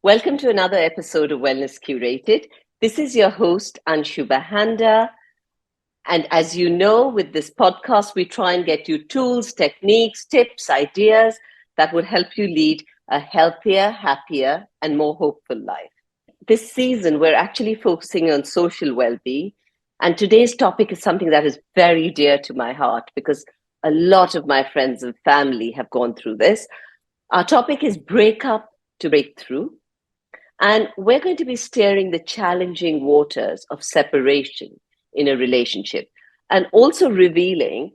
Welcome to another episode of Wellness Curated. This is your host, Anshu Bahanda. And as you know, with this podcast, we try and get you tools, techniques, tips, ideas that would help you lead a healthier, happier, and more hopeful life. This season, we're actually focusing on social well-being. And today's topic is something that is very dear to my heart because a lot of my friends and family have gone through this. Our topic is breakup to breakthrough. And we're going to be steering the challenging waters of separation in a relationship and also revealing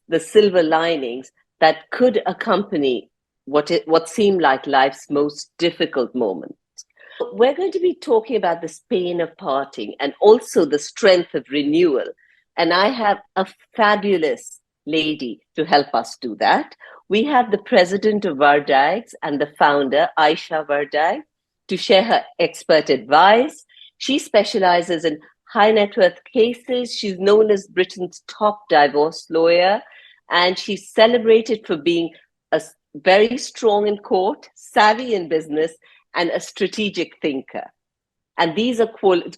the silver linings that could accompany what seem like life's most difficult moments. We're going to be talking about this pain of parting and also the strength of renewal. And I have a fabulous lady to help us do that. We have the president of Vardags and the founder, Ayesha Vardag, to share her expert advice. She specializes in high net worth cases. She's known as Britain's top divorce lawyer, and she's celebrated for being very strong in court, savvy in business, and a strategic thinker. And these are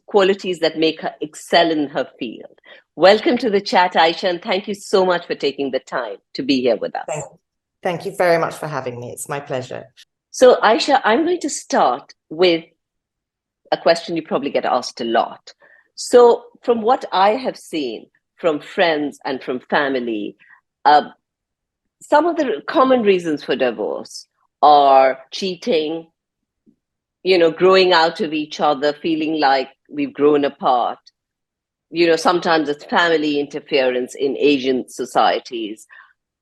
qualities that make her excel in her field. Welcome to the chat, Ayesha, and thank you so much for taking the time to be here with us. Thank you very much for having me. It's my pleasure. So, Ayesha, I'm going to start with a question you probably get asked a lot. So, from what I have seen from friends and from family, some of the common reasons for divorce are cheating, growing out of each other, feeling like we've grown apart. Sometimes it's family interference in Asian societies.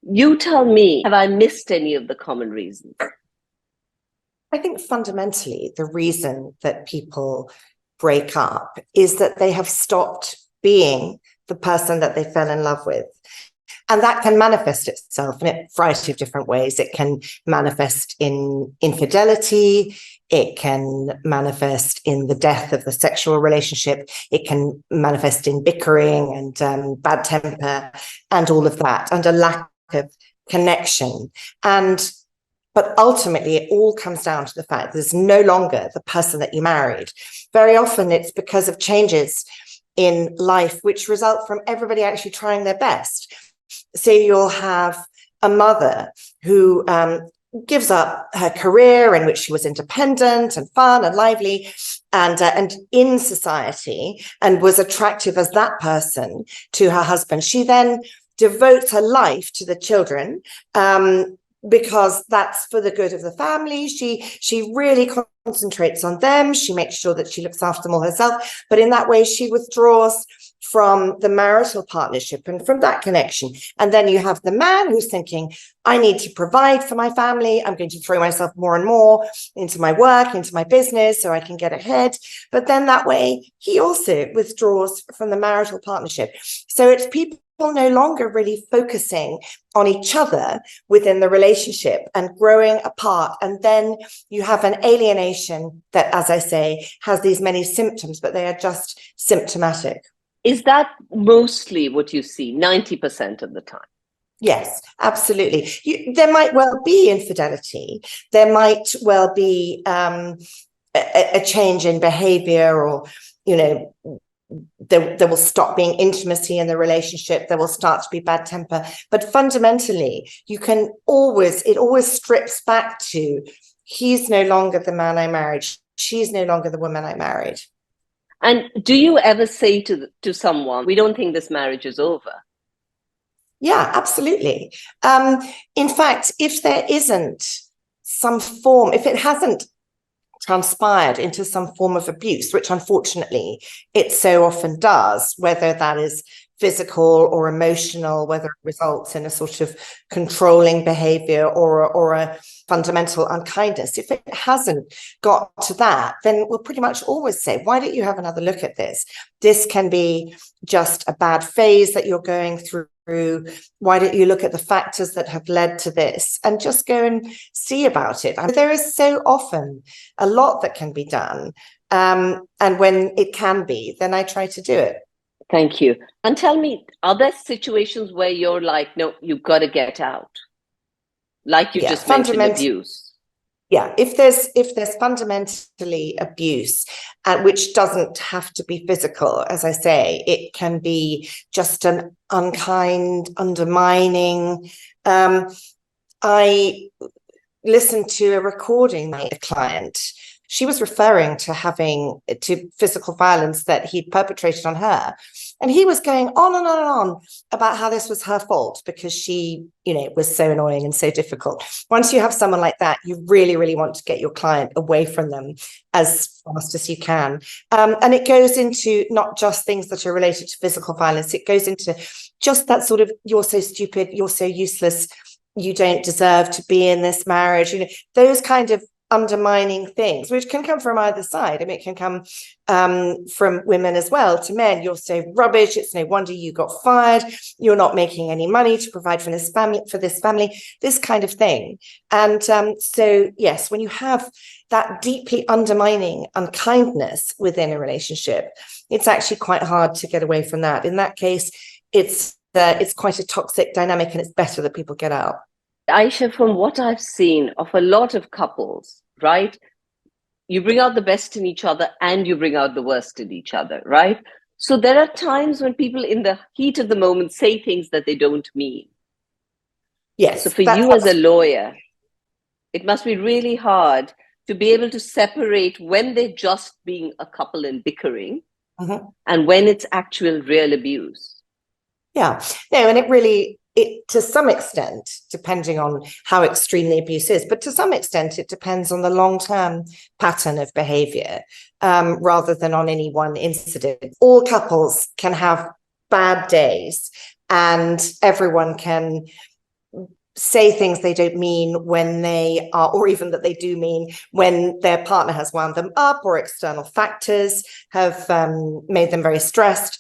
You tell me, have I missed any of the common reasons? I think fundamentally the reason that people break up is that they have stopped being the person that they fell in love with. And that can manifest itself in a variety of different ways. It can manifest in infidelity. It can manifest in the death of the sexual relationship. It can manifest in bickering and bad temper and all of that, and a lack of connection. But ultimately, it all comes down to the fact that there's no longer the person that you married. Very often, it's because of changes in life, which result from everybody actually trying their best. So you'll have a mother who gives up her career in which she was independent and fun and lively and in society and was attractive as that person to her husband. She then devotes her life to the children, because that's for the good of the family. She really concentrates on them. She makes sure that she looks after them all herself. But in that way, she withdraws from the marital partnership and from that connection. And then you have the man who's thinking, I need to provide for my family. I'm going to throw myself more and more into my work, into my business, so I can get ahead. But then that way, he also withdraws from the marital partnership. So it's people no longer really focusing on each other within the relationship and growing apart. And then you have an alienation that, as I say, has these many symptoms, but they are just symptomatic. Is that mostly what you see 90% of the time? Yes, absolutely. There might well be infidelity. There might well be a change in behavior, or, there will stop being intimacy in the relationship. There will start to be bad temper. But fundamentally, it always strips back to, he's no longer the man I married. She's no longer the woman I married. And do you ever say to someone, we don't think this marriage is over? Yeah, absolutely. In fact, if there isn't some form, if it hasn't transpired into some form of abuse, which unfortunately it so often does, whether that is physical or emotional, whether it results in a sort of controlling behavior or a fundamental unkindness, if it hasn't got to that, then we'll pretty much always say, why don't you have another look at this? This can be just a bad phase that you're going through. Why don't you look at the factors that have led to this and just go and see about it? There is so often a lot that can be done. And when it can be, then I try to do it. Thank you. And tell me, are there situations where you're like, no, you've got to get out? Like you just mentioned abuse. Yeah, if there's fundamentally abuse, which doesn't have to be physical, as I say, it can be just an unkind, undermining. I listened to a recording by a client. She was referring to physical violence that he'd perpetrated on her. And he was going on and on and on about how this was her fault because she, was so annoying and so difficult. Once you have someone like that, you really, really want to get your client away from them as fast as you can. And it goes into not just things that are related to physical violence. It goes into just that sort of, you're so stupid, you're so useless, you don't deserve to be in this marriage, those kind of undermining things, which can come from either side. I mean, it can come from women as well to men. You're so rubbish. It's no wonder you got fired. You're not making any money to provide for this family, this kind of thing. And so, yes, when you have that deeply undermining unkindness within a relationship, it's actually quite hard to get away from that. In that case, it's quite a toxic dynamic, and it's better that people get out. Ayesha, from what I've seen of a lot of couples, right? You bring out the best in each other and you bring out the worst in each other, right? So there are times when people in the heat of the moment say things that they don't mean. Yes. So for you as a lawyer, it must be really hard to be able to separate when they're just being a couple and bickering and when it's actual real abuse. Yeah, no, and it to some extent, depending on how extreme the abuse is, but to some extent, it depends on the long-term pattern of behavior rather than on any one incident. All couples can have bad days, and everyone can say things they don't mean when they are, or even that they do mean when their partner has wound them up or external factors have made them very stressed.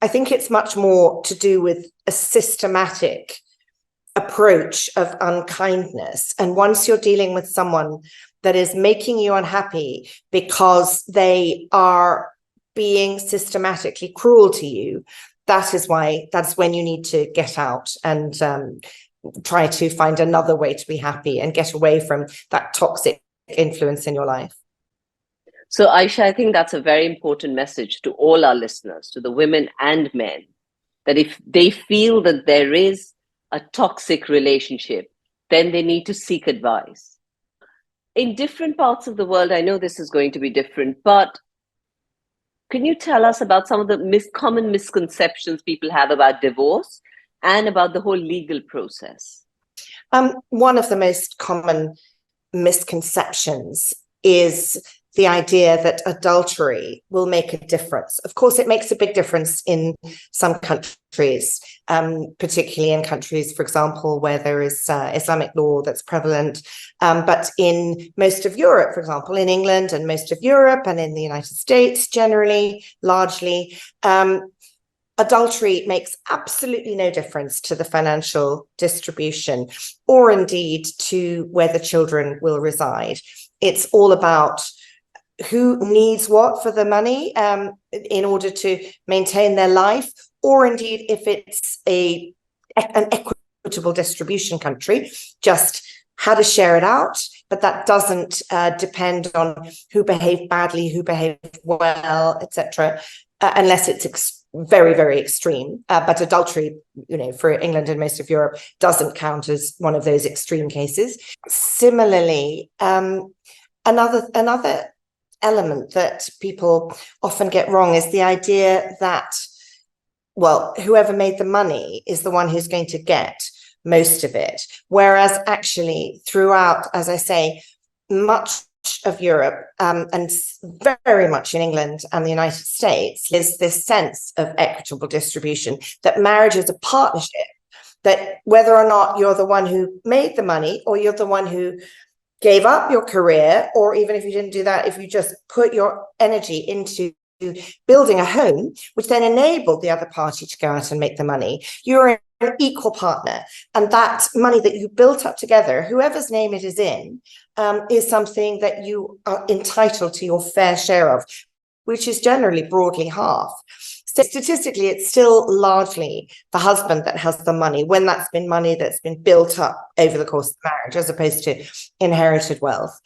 I think it's much more to do with a systematic approach of unkindness. And once you're dealing with someone that is making you unhappy because they are being systematically cruel to you, that's when you need to get out and try to find another way to be happy and get away from that toxic influence in your life. So, Ayesha, I think that's a very important message to all our listeners, to the women and men, that if they feel that there is a toxic relationship, then they need to seek advice. In different parts of the world, I know this is going to be different, but can you tell us about some of the common misconceptions people have about divorce and about the whole legal process? One of the most common misconceptions is the idea that adultery will make a difference. Of course, it makes a big difference in some countries, particularly in countries, for example, where there is Islamic law that's prevalent. But in most of Europe, for example, in England and most of Europe and in the United States, generally, largely, adultery makes absolutely no difference to the financial distribution or indeed to where the children will reside. It's all about who needs what for the money in order to maintain their life, or indeed if it's an equitable distribution country, just how to share it out. But that doesn't depend on who behaved badly, who behaved well, etc., unless it's very, very extreme. But adultery, for England and most of Europe, doesn't count as one of those extreme cases. Similarly, another element that people often get wrong is the idea that, well, whoever made the money is the one who's going to get most of it. Whereas actually throughout, as I say, much of Europe and very much in England and the United States is this sense of equitable distribution, that marriage is a partnership, that whether or not you're the one who made the money or you're the one who gave up your career, or even if you didn't do that, if you just put your energy into building a home, which then enabled the other party to go out and make the money, you're an equal partner. And that money that you built up together, whoever's name it is in, is something that you are entitled to your fair share of, which is generally broadly half. So statistically, it's still largely the husband that has the money, when that's been money that's been built up over the course of marriage, as opposed to inherited wealth.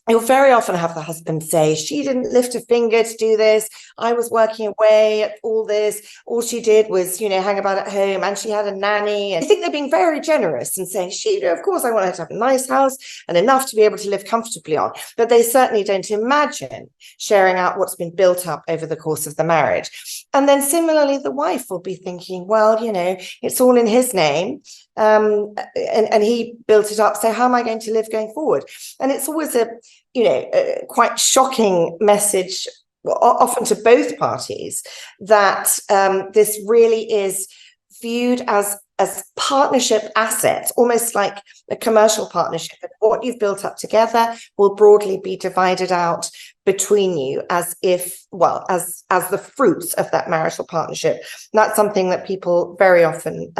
You'll very often have the husband say, she didn't lift a finger to do this. I was working away at all this. All she did was, hang about at home, and she had a nanny. And I think they're being very generous and saying, of course, I want her to have a nice house and enough to be able to live comfortably on. But they certainly don't imagine sharing out what's been built up over the course of the marriage. And then similarly, the wife will be thinking, well, it's all in his name. And he built it up. So how am I going to live going forward? And it's always a quite shocking message, often to both parties, that this really is viewed as partnership assets, almost like a commercial partnership. And what you've built up together will broadly be divided out between you as the fruits of that marital partnership. And that's something that people very often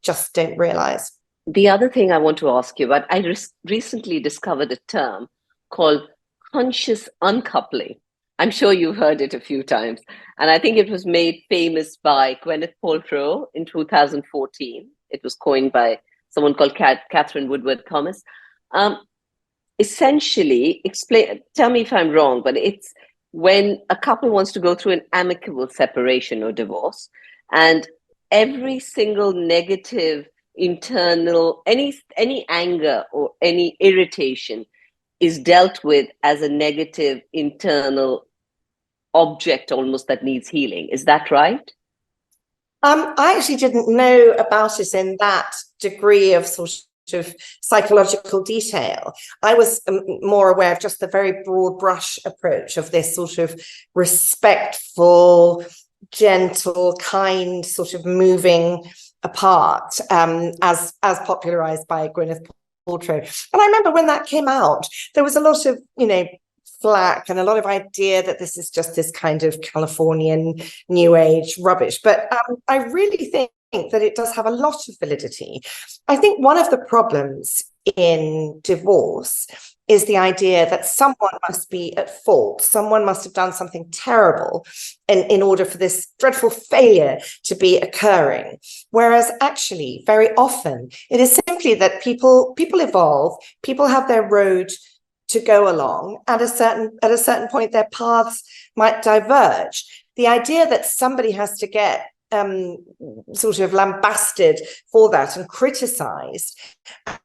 just don't realize. The other thing I want to ask you about, I recently discovered a term called conscious uncoupling. I'm sure you've heard it a few times. And I think it was made famous by Gwyneth Paltrow in 2014. It was coined by someone called Catherine Woodward Thomas. Essentially, tell me if I'm wrong, but it's when a couple wants to go through an amicable separation or divorce, and every single negative internal, any anger or any irritation is dealt with as a negative internal object almost that needs healing. Is that right? I actually didn't know about it in that degree of sort of psychological detail. I was more aware of just the very broad brush approach of this sort of respectful, gentle, kind sort of moving apart, as popularized by Gwyneth Paltrow. And I remember when that came out, there was a lot of, flack and a lot of idea that this is just this kind of Californian new age rubbish. But I really think that it does have a lot of validity. I think one of the problems in divorce is the idea that someone must be at fault. Someone must have done something terrible in order for this dreadful failure to be occurring. Whereas actually, very often, it is simply that people evolve, people have their road to go along, and at a certain point, their paths might diverge. The idea that somebody has to get sort of lambasted for that and criticized,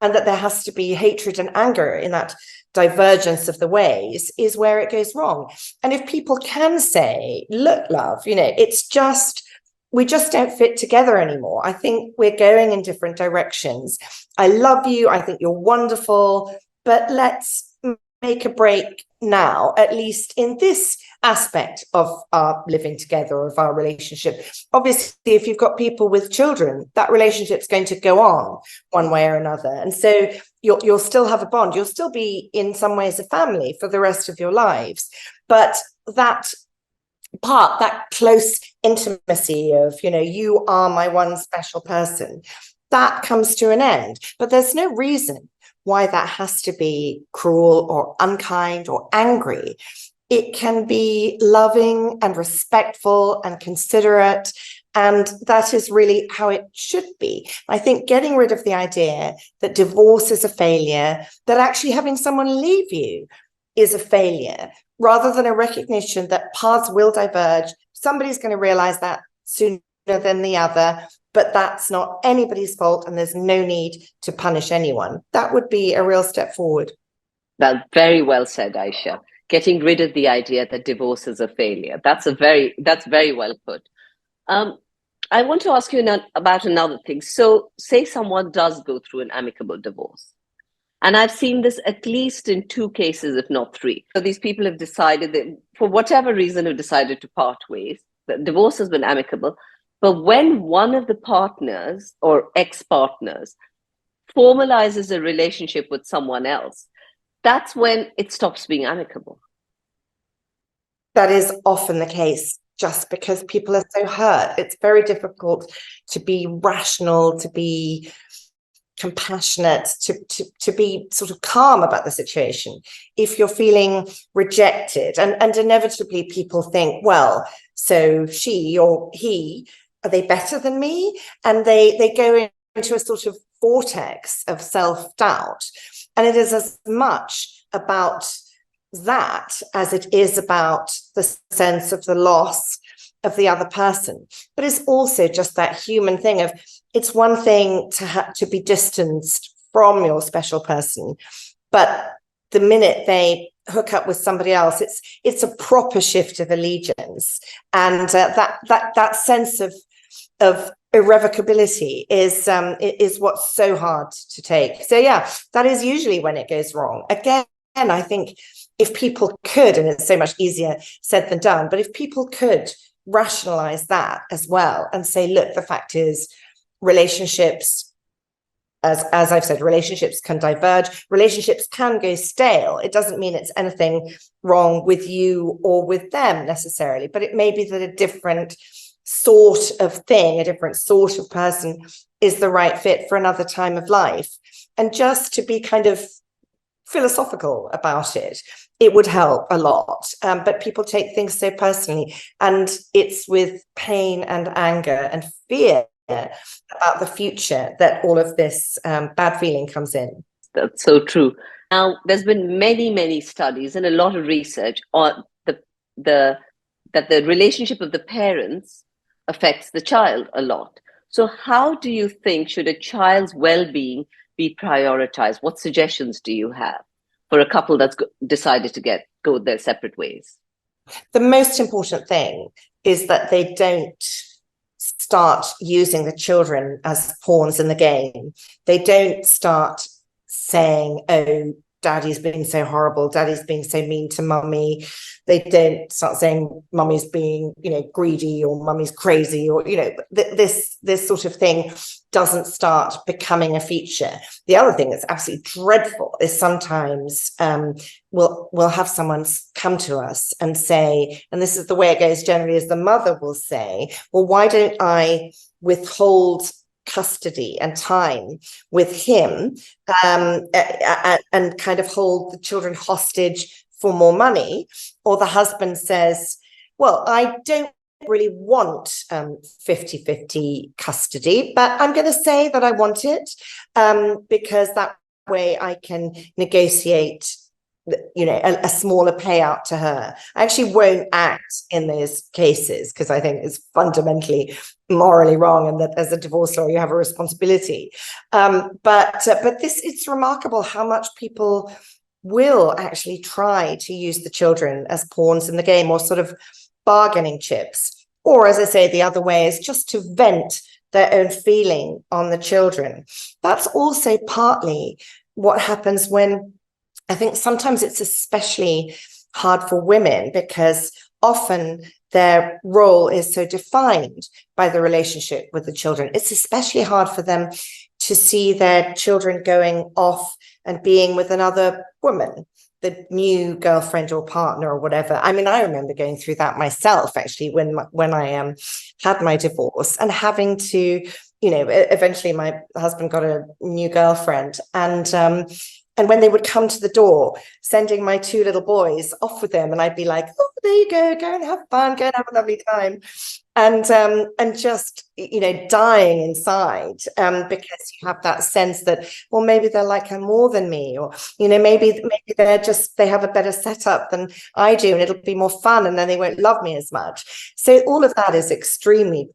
and that there has to be hatred and anger in that divergence of the ways, is where it goes wrong. And if people can say, look, love, it's just, we just don't fit together anymore. I think we're going in different directions. I love you. I think you're wonderful, but let's make a break now, at least in this aspect of our living together, of our relationship. Obviously, if you've got people with children, that relationship's going to go on one way or another. And so you'll still have a bond. You'll still be in some ways a family for the rest of your lives. But that part, that close intimacy of, you are my one special person, that comes to an end. But there's no reason why that has to be cruel or unkind or angry. It can be loving and respectful and considerate, and that is really how it should be. I think getting rid of the idea that divorce is a failure, that actually having someone leave you is a failure, rather than a recognition that paths will diverge. Somebody's going to realize that sooner than the other, but that's not anybody's fault, and there's no need to punish anyone. That would be a real step forward. Well, very well said, Ayesha. Getting rid of the idea that divorce is a failure. That's very well put. I want to ask you about another thing. So say someone does go through an amicable divorce. And I've seen this at least in 2 cases, if not 3. So these people have decided that, for whatever reason, have decided to part ways. The divorce has been amicable. But when one of the partners or ex-partners formalizes a relationship with someone else, that's when it stops being amicable. That is often the case, just because people are so hurt. It's very difficult to be rational, to be compassionate, to be sort of calm about the situation. If you're feeling rejected, and inevitably people think, well, so she or he, are they better than me? And they go into a sort of vortex of self-doubt. And it is as much about that as it is about the sense of the loss of the other person. But it's also just that human thing of, it's one thing to have to be distanced from your special person, but the minute they hook up with somebody else, it's a proper shift of allegiance, and that sense of irrevocability is what's so hard to take. So yeah, that is usually when it goes wrong. Again, I think if people could, and it's so much easier said than done, but if people could rationalize that as well and say, look, the fact is, relationships, as I've said, relationships can diverge, relationships can go stale. It doesn't mean it's anything wrong with you or with them necessarily, but it may be that a different sort of thing, a different sort of person is the right fit for another time of life. And just to be kind of philosophical about it, it would help a lot. But people take things so personally, and it's with pain and anger and fear about the future that all of this bad feeling comes in. That's so true. Now, there's been many studies and a lot of research on that the relationship of the parents affects the child a lot. So how do you think should a child's well-being be prioritized? What suggestions do you have for a couple that's decided to go their separate ways? The most important thing is that they don't start using the children as pawns in the game. They don't start saying, oh, daddy's being so horrible, daddy's being so mean to mummy. They don't start saying mummy's being, greedy, or mummy's crazy, or, this sort of thing doesn't start becoming a feature. The other thing that's absolutely dreadful is sometimes we'll have someone come to us and say, and this is the way it goes generally, is the mother will say, well, why don't I withhold custody and time with him and kind of hold the children hostage for more money? Or the husband says, well, I don't really want 50-50 custody, but I'm going to say that I want it because that way I can negotiate a smaller payout to her. I actually won't act in those cases because I think it's fundamentally morally wrong, and that as a divorce lawyer you have a responsibility. But it's remarkable how much people will actually try to use the children as pawns in the game, or sort of bargaining chips. Or, as I say, the other way is just to vent their own feeling on the children. That's also partly what happens when, I think sometimes it's especially hard for women, because often their role is so defined by the relationship with the children. It's especially hard for them to see their children going off and being with another woman, the new girlfriend or partner or whatever. I mean, I remember going through that myself, actually, when I had my divorce, and having to, eventually my husband got a new girlfriend, and when they would come to the door, sending my two little boys off with them, and I'd be like, oh, there you go and have fun, go and have a lovely time. And just, dying inside because you have that sense that, well, maybe they're like her more than me, or, maybe they have a better setup than I do, and it'll be more fun, and then they won't love me as much. So all of that is extremely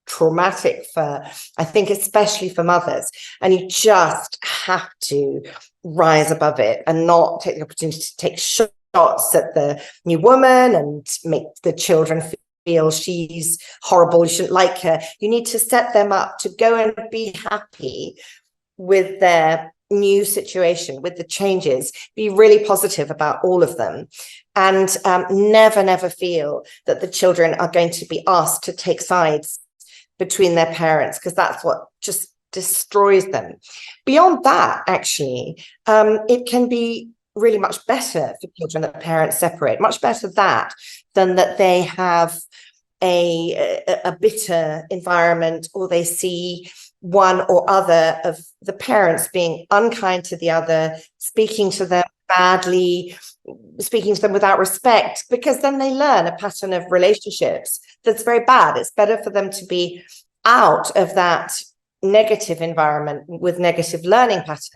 traumatic for, I think, especially for mothers. And you just have to rise above it and not take the opportunity to take shots at the new woman and make the children feel she's horrible, you shouldn't like her. You need to set them up to go and be happy with their new situation, with the changes, be really positive about all of them, and never feel that the children are going to be asked to take sides between their parents, because that's what just destroys them. Beyond that, actually, it can be really much better for children that parents separate, much better that than that they have a bitter environment, or they see one or other of the parents being unkind to the other, speaking to them badly, speaking to them without respect, because then they learn a pattern of relationships that's very bad. It's better for them to be out of that negative environment with negative learning patterns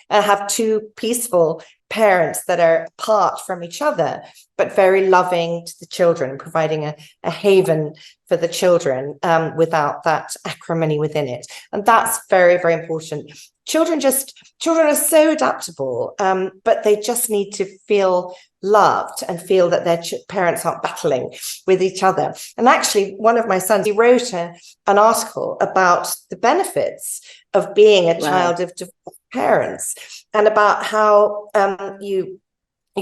and have two peaceful parents that are apart from each other, but very loving to the children, providing a haven for the children without that acrimony within it. And that's very, very important. Children are so adaptable, but they just need to feel loved and feel that their parents aren't battling with each other. And actually, one of my sons, he wrote an article about the benefits of being a child of divorced parents, and about how you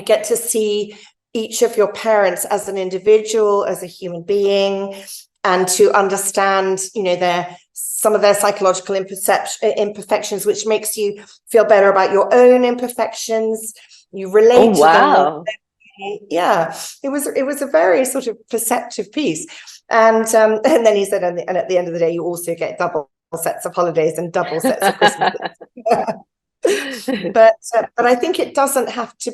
get to see each of your parents as an individual, as a human being, and to understand, some of their psychological imperfections, which makes you feel better about your own imperfections. You relate to them. Yeah, it was a very sort of perceptive piece. And then he said, and at the end of the day, you also get double sets of holidays and double sets of Christmas. But I think it doesn't have to.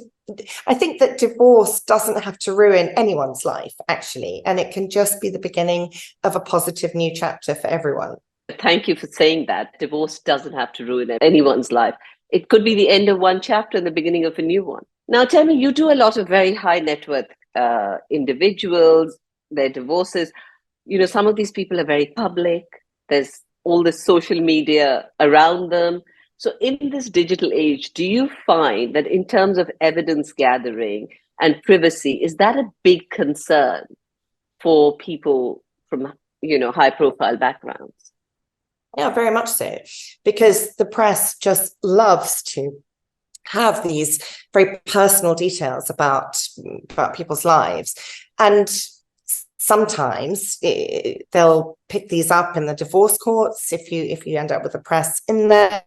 I think that divorce doesn't have to ruin anyone's life, actually, and it can just be the beginning of a positive new chapter for everyone. Thank you for saying that. Divorce doesn't have to ruin anyone's life. It could be the end of one chapter and the beginning of a new one. Now, tell me, you do a lot of very high net worth individuals, their divorces. Some of these people are very public. There's all the social media around them. So in this digital age, do you find that in terms of evidence gathering and privacy, is that a big concern for people from, high profile backgrounds? Yeah, very much so, because the press just loves to have these very personal details about people's lives. And sometimes they'll pick these up in the divorce courts if you end up with the press in there,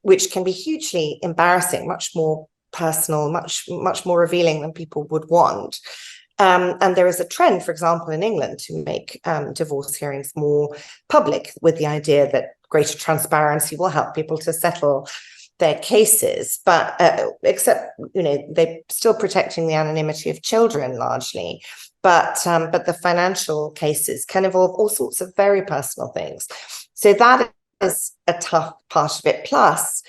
which can be hugely embarrassing, much more personal, much more revealing than people would want. And there is a trend, for example, in England to make divorce hearings more public, with the idea that greater transparency will help people to settle their cases. But except, they're still protecting the anonymity of children largely. But the financial cases can involve all sorts of very personal things. So that is a tough part of it. Plus,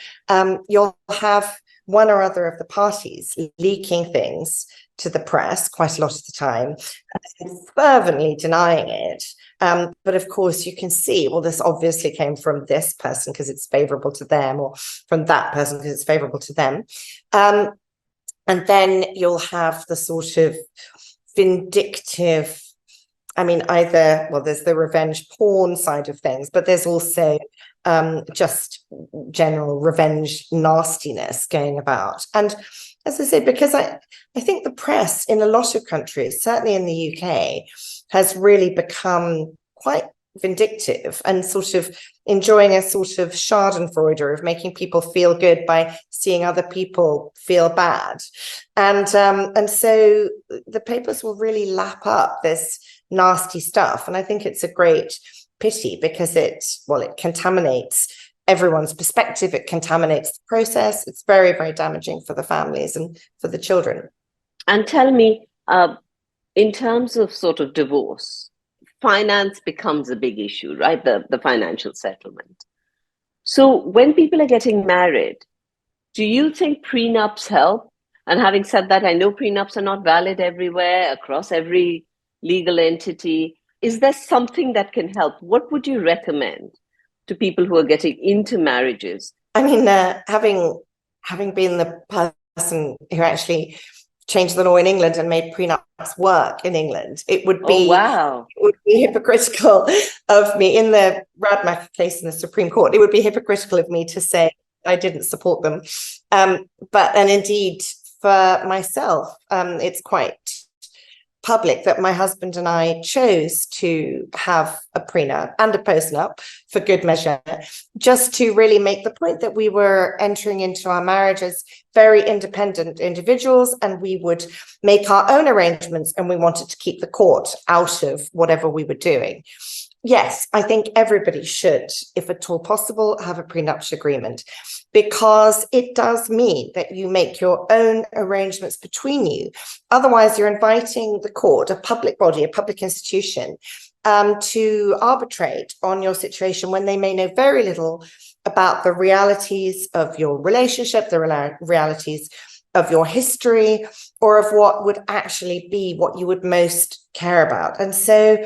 you'll have one or other of the parties leaking things to the press quite a lot of the time, and fervently denying it. But of course, you can see, well, this obviously came from this person because it's favorable to them, or from that person because it's favorable to them. And then you'll have the sort of vindictive, there's the revenge porn side of things, but there's also just general revenge nastiness going about. And as I say, because I think the press in a lot of countries, certainly in the UK, has really become quite vindictive and sort of enjoying a sort of schadenfreude of making people feel good by seeing other people feel bad. And so the papers will really lap up this nasty stuff. And I think it's a great pity, because it contaminates everyone's perspective. It contaminates the process. It's very, very damaging for the families and for the children. And tell me, in terms of sort of divorce, finance becomes a big issue, right? The financial settlement. So when people are getting married, do you think prenups help? And having said that, I know prenups are not valid everywhere, across every legal entity. Is there something that can help? What would you recommend to people who are getting into marriages? Having been the person who actually changed the law in England and made prenups work in England, it would be hypocritical of me, in the Radmacher case in the Supreme Court, it would be hypocritical of me to say I didn't support them. And indeed, for myself, it's quite public that my husband and I chose to have a prenup and a postnup for good measure, just to really make the point that we were entering into our marriage as very independent individuals, and we would make our own arrangements, and we wanted to keep the court out of whatever we were doing. yes, I think everybody should, if at all possible, have a prenuptial agreement, because it does mean that you make your own arrangements between you. Otherwise, you're inviting the court, a public body, a public institution, to arbitrate on your situation when they may know very little about the realities of your relationship, the realities of your history, or of what would actually be what you would most care about. And so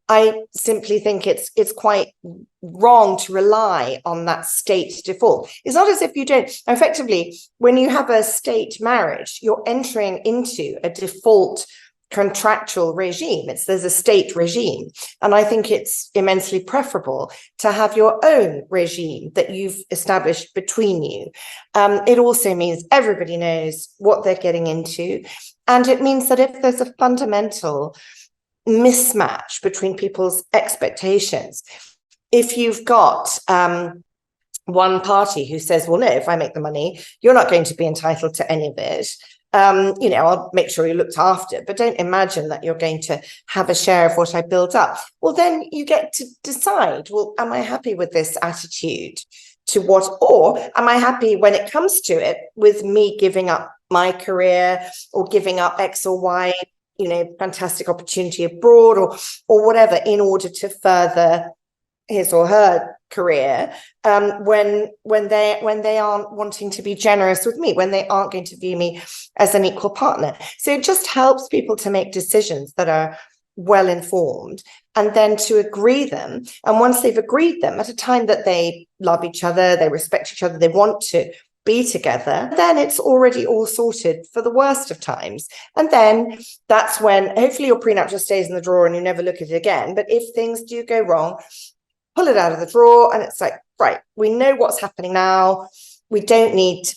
I simply think it's quite wrong to rely on that state default. It's not as if you don't. Effectively, when you have a state marriage, you're entering into a default contractual regime. There's a state regime. And I think it's immensely preferable to have your own regime that you've established between you. It also means everybody knows what they're getting into. And it means that if there's a fundamental mismatch between people's expectations, if you've got one party who says, well, no, if I make the money, you're not going to be entitled to any of it. I'll make sure you're looked after, but don't imagine that you're going to have a share of what I build up. Well, then you get to decide, well, am I happy with this attitude to what, or am I happy when it comes to it with me giving up my career or giving up X or Y, fantastic opportunity abroad or whatever in order to further his or her career, when they aren't wanting to be generous with me, when they aren't going to view me as an equal partner. So it just helps people to make decisions that are well informed and then to agree them. And once they've agreed them at a time that they love each other, they respect each other, they want to be together, then it's already all sorted for the worst of times. And then that's when hopefully your prenup just stays in the drawer and you never look at it again. But if things do go wrong, pull it out of the drawer and it's like, right, we know what's happening now. We don't need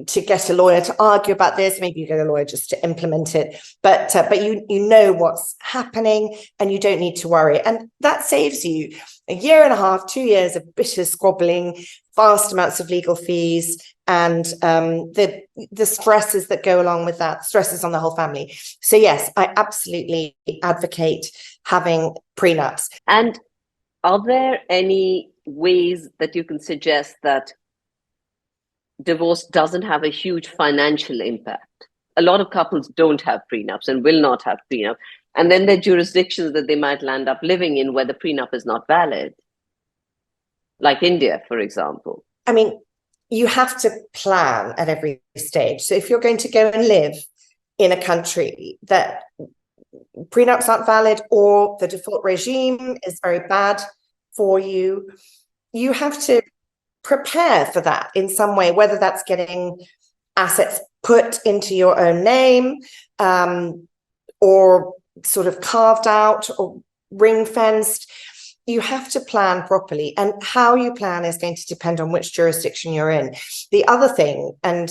to get a lawyer to argue about this. Maybe you get a lawyer just to implement it, but you know what's happening and you don't need to worry. And that saves you a year and a half, 2 years of bitter squabbling, vast amounts of legal fees, and the stresses that go along with that, stresses on the whole family. So yes, I absolutely advocate having prenups. And are there any ways that you can suggest that divorce doesn't have a huge financial impact? A lot of couples don't have prenups and will not have prenup. And then there are jurisdictions that they might land up living in where the prenup is not valid, like India, for example. I mean, you have to plan at every stage. So if you're going to go and live in a country that prenups aren't valid or the default regime is very bad for you, you have to prepare for that in some way, whether that's getting assets put into your own name, or sort of carved out or ring-fenced. You have to plan properly, and how you plan is going to depend on which jurisdiction you're in. The other thing, and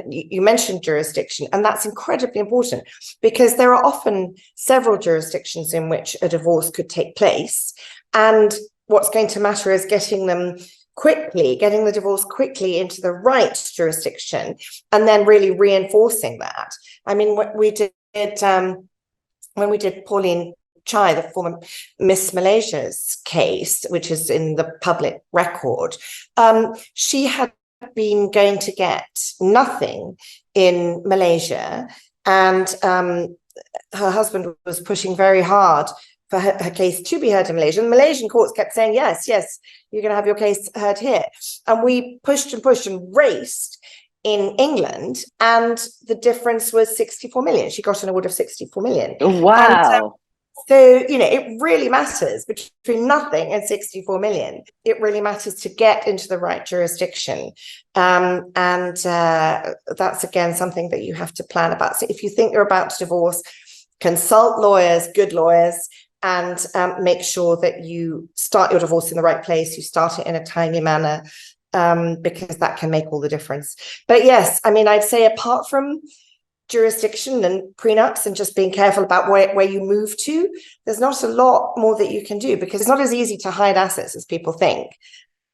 you mentioned jurisdiction, and that's incredibly important because there are often several jurisdictions in which a divorce could take place, and what's going to matter is getting the divorce quickly into the right jurisdiction, and then really reinforcing that. I mean, what we did when we did Pauline Chai, the former Miss Malaysia's case, which is in the public record, she had been going to get nothing in Malaysia, and her husband was pushing very hard for her case to be heard in Malaysia. And Malaysian courts kept saying, yes, you're going to have your case heard here. And we pushed and raced in England, and the difference was 64 million. She got an award of 64 million. Wow. So, it really matters between nothing and 64 million. It really matters to get into the right jurisdiction. And that's, again, something that you have to plan about. So if you think you're about to divorce, consult lawyers, good lawyers, and make sure that you start your divorce in the right place. You start it in a timely manner, because that can make all the difference. But yes, I mean, I'd say apart from jurisdiction and prenups and just being careful about where you move to, there's not a lot more that you can do, because it's not as easy to hide assets as people think.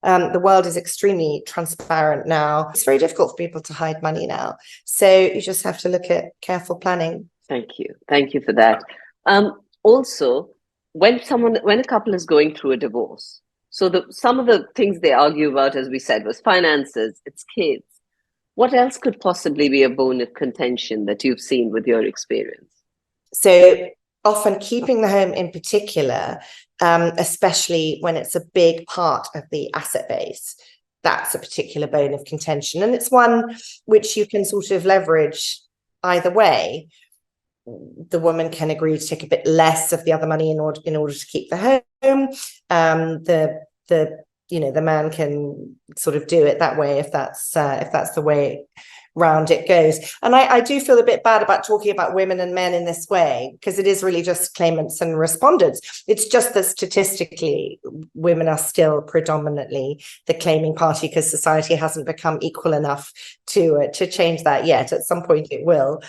The world is extremely transparent now. It's very difficult for people to hide money now. So you just have to look at careful planning. Thank you for that. Also, when a couple is going through a divorce, so some of the things they argue about, as we said, was finances, it's kids. What else could possibly be a bone of contention that you've seen with your experience? So often keeping the home in particular, especially when it's a big part of the asset base, that's a particular bone of contention. And it's one which you can sort of leverage either way. The woman can agree to take a bit less of the other money in order to keep the home. The man can sort of do it that way if that's the way round it goes. And I do feel a bit bad about talking about women and men in this way, because it is really just claimants and respondents. It's just that statistically, women are still predominantly the claiming party, because society hasn't become equal enough to change that yet. At some point it will.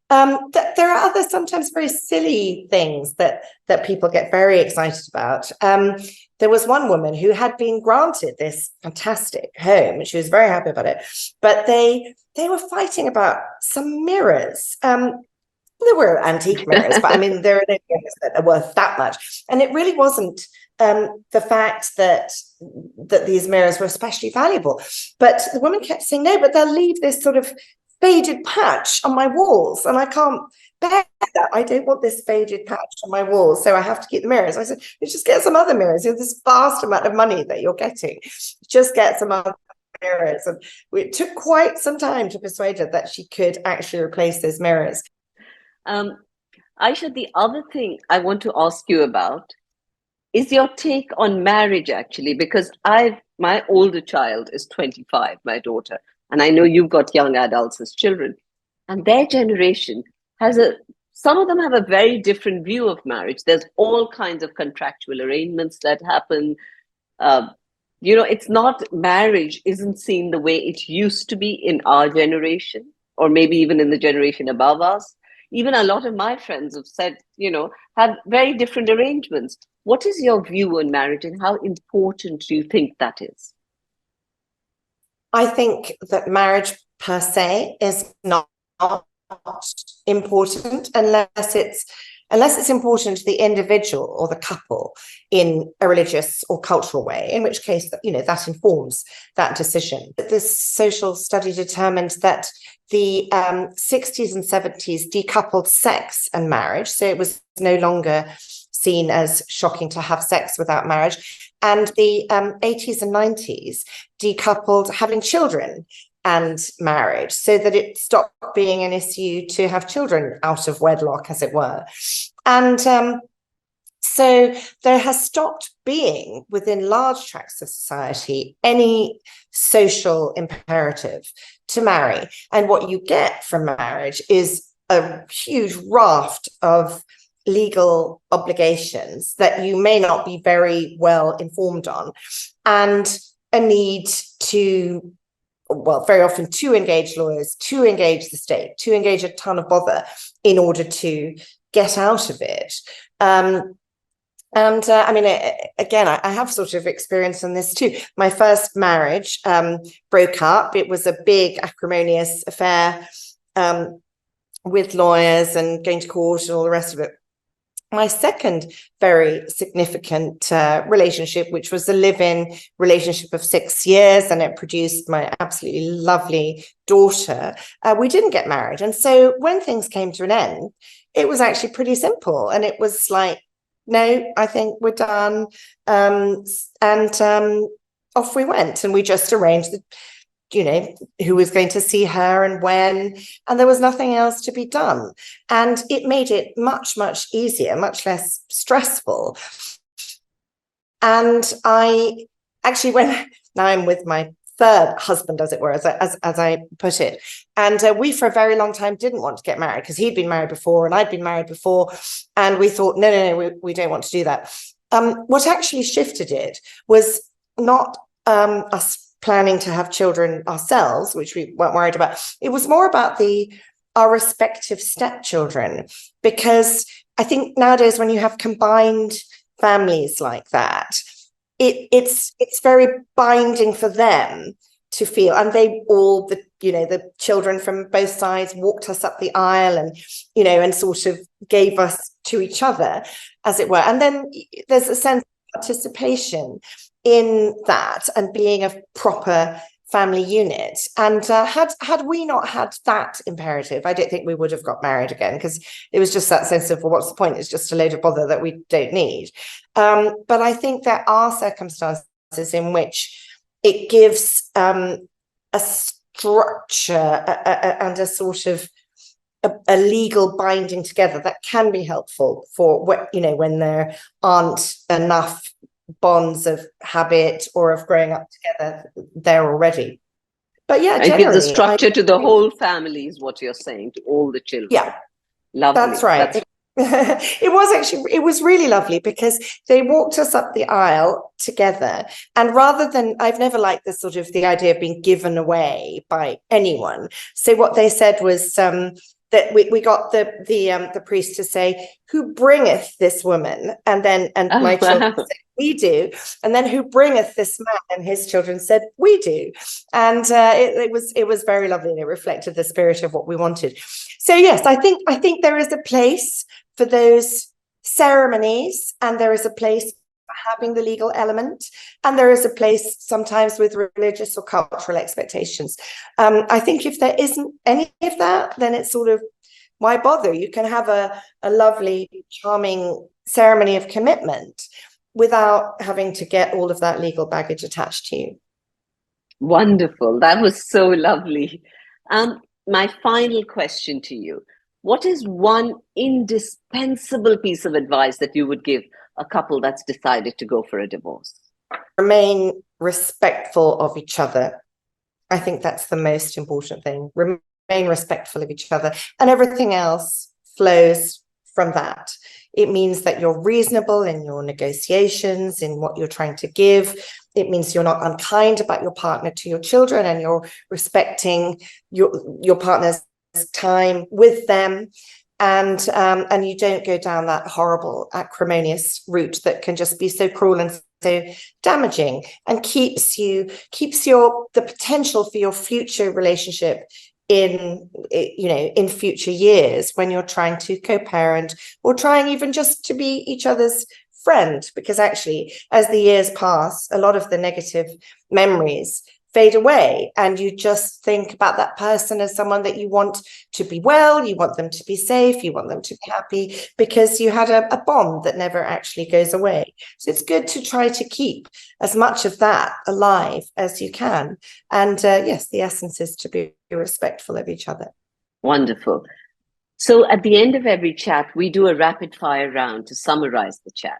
There are other sometimes very silly things that people get very excited about. There was one woman who had been granted this fantastic home, and she was very happy about it, but they were fighting about some mirrors. There were antique mirrors, but I mean, there are no mirrors that are worth that much. And it really wasn't the fact that these mirrors were especially valuable. But the woman kept saying, no, but they'll leave this sort of faded patch on my walls, and I can't bear that. I don't want this faded patch on my walls, so I have to keep the mirrors. I said, you just get some other mirrors. You have this vast amount of money that you're getting. Just get some other mirrors. And it took quite some time to persuade her that she could actually replace those mirrors. Ayesha, the other thing I want to ask you about is your take on marriage, actually, because my older child is 25, my daughter, and I know you've got young adults as children, and their generation some of them have a very different view of marriage. There's all kinds of contractual arrangements that happen. It's not, marriage isn't seen the way it used to be in our generation, or maybe even in the generation above us. Even a lot of my friends have said, have very different arrangements. What is your view on marriage, and how important do you think that is? I think that marriage per se is not important unless it's important to the individual or the couple in a religious or cultural way, in which case that informs that decision. This social study determined that the 60s and 70s decoupled sex and marriage, so it was no longer seen as shocking to have sex without marriage. And the 80s and 90s decoupled having children and marriage, so that it stopped being an issue to have children out of wedlock, as it were. And so there has stopped being, within large tracts of society, any social imperative to marry. And what you get from marriage is a huge raft of legal obligations that you may not be very well informed on, and a need to, very often to engage lawyers, to engage the state, to engage a ton of bother in order to get out of it. I have sort of experience on this too. My first marriage broke up. It was a big acrimonious affair with lawyers and going to court and all the rest of it. My second very significant relationship, which was a live-in relationship of 6 years, and it produced my absolutely lovely daughter, we didn't get married. And so when things came to an end, it was actually pretty simple. And it was like, no, I think we're done. Off we went. And we just arranged who was going to see her and when, and there was nothing else to be done. And it made it much, much easier, much less stressful. And I actually, now I'm with my third husband, as it were, as I put it. And we, for a very long time, didn't want to get married, because he'd been married before and I'd been married before. And we thought, no, we don't want to do that. What actually shifted it was not us planning to have children ourselves, which we weren't worried about. It was more about our respective stepchildren, because I think nowadays when you have combined families like that, it's very binding for them to feel, and they all, the the children from both sides walked us up the aisle and sort of gave us to each other, as it were. And then there's a sense of participation in that and being a proper family unit. And had we not had that imperative, I don't think we would have got married again, because it was just that sense of, well, what's the point? It's just a load of bother that we don't need. But I think there are circumstances in which it gives a structure and a sort of a legal binding together that can be helpful for when there aren't enough bonds of habit or of growing up together there already. But yeah, it gives a structure to the whole family, is what you're saying, to all the children. Yeah, lovely. That's right. It was really lovely, because they walked us up the aisle together, and rather than, I've never liked the sort of the idea of being given away by anyone. So what they said was that we got the priest to say, "Who bringeth this woman?" And my children said, "We do." And then, "Who bringeth this man?" And his children said, "We do." And it was very lovely, and it reflected the spirit of what we wanted. So yes, I think there is a place for those ceremonies, and there is a place for having the legal element, and there is a place sometimes with religious or cultural expectations. I think if there isn't any of that, then it's sort of, why bother? You can have a lovely, charming ceremony of commitment without having to get all of that legal baggage attached to you. Wonderful. That was so lovely. My final question to you: what is one indispensable piece of advice that you would give a couple that's decided to go for a divorce? Remain respectful of each other. I think that's the most important thing. Remain respectful of each other, and everything else flows from that. It means that you're reasonable in your negotiations, in what you're trying to give. It means you're not unkind about your partner to your children, and you're respecting your partner's time with them, and you don't go down that horrible acrimonious route that can just be so cruel and so damaging, and keeps the potential for your future relationship in future years, when you're trying to co-parent or trying even just to be each other's friend. Because actually, as the years pass, a lot of the negative memories fade away, and you just think about that person as someone that you want to be well, you want them to be safe, you want them to be happy, because you had a bond that never actually goes away. So it's good to try to keep as much of that alive as you can. And yes, the essence is to be respectful of each other. Wonderful. So at the end of every chat, we do a rapid fire round to summarize the chat.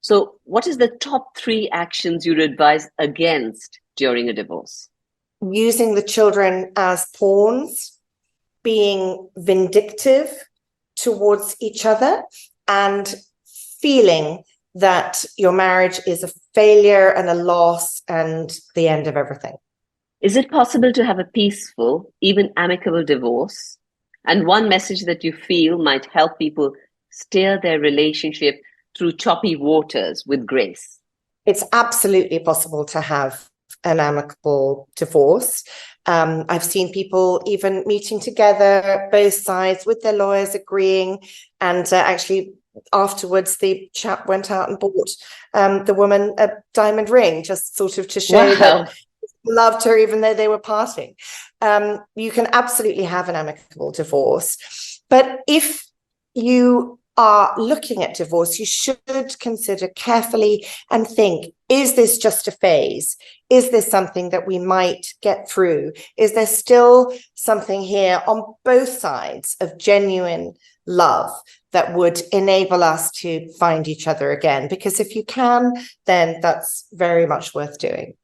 So what is the top 3 actions you'd advise against during a divorce? Using the children as pawns, being vindictive towards each other, and feeling that your marriage is a failure and a loss and the end of everything. Is it possible to have a peaceful, even amicable divorce? And one message that you feel might help people steer their relationship through choppy waters with grace? It's absolutely possible to have an amicable divorce. I've seen people even meeting together, both sides, with their lawyers agreeing, and actually afterwards the chap went out and bought the woman a diamond ring, just sort of to show that he loved her even though they were parting. You can absolutely have an amicable divorce, but if you are looking at divorce, you should consider carefully and think, is this just a phase? Is this something that we might get through? Is there still something here on both sides of genuine love that would enable us to find each other again? Because if you can, then that's very much worth doing.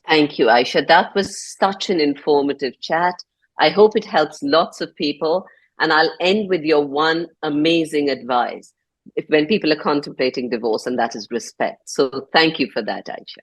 Thank you, Ayesha. That was such an informative chat. I hope it helps lots of people. And I'll end with your one amazing advice when people are contemplating divorce, and that is respect. So thank you for that, Ayesha.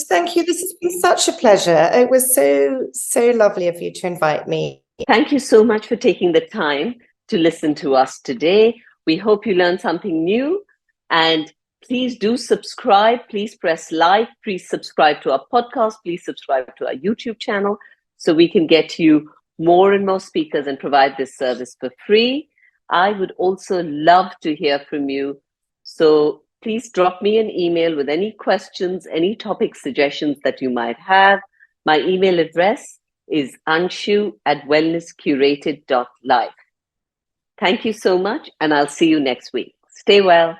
Thank you. This has been such a pleasure. It was so lovely of you to invite me. Thank you so much for taking the time to listen to us today. We hope you learned something new, and please do subscribe. Please press like. Please subscribe to our podcast. Please subscribe to our YouTube channel, so we can get you more and more speakers and provide this service for free. I would also love to hear from you. So please drop me an email with any questions, any topic suggestions that you might have. My email address is anshu@wellnesscurated.life. Thank you so much, and I'll see you next week. Stay well.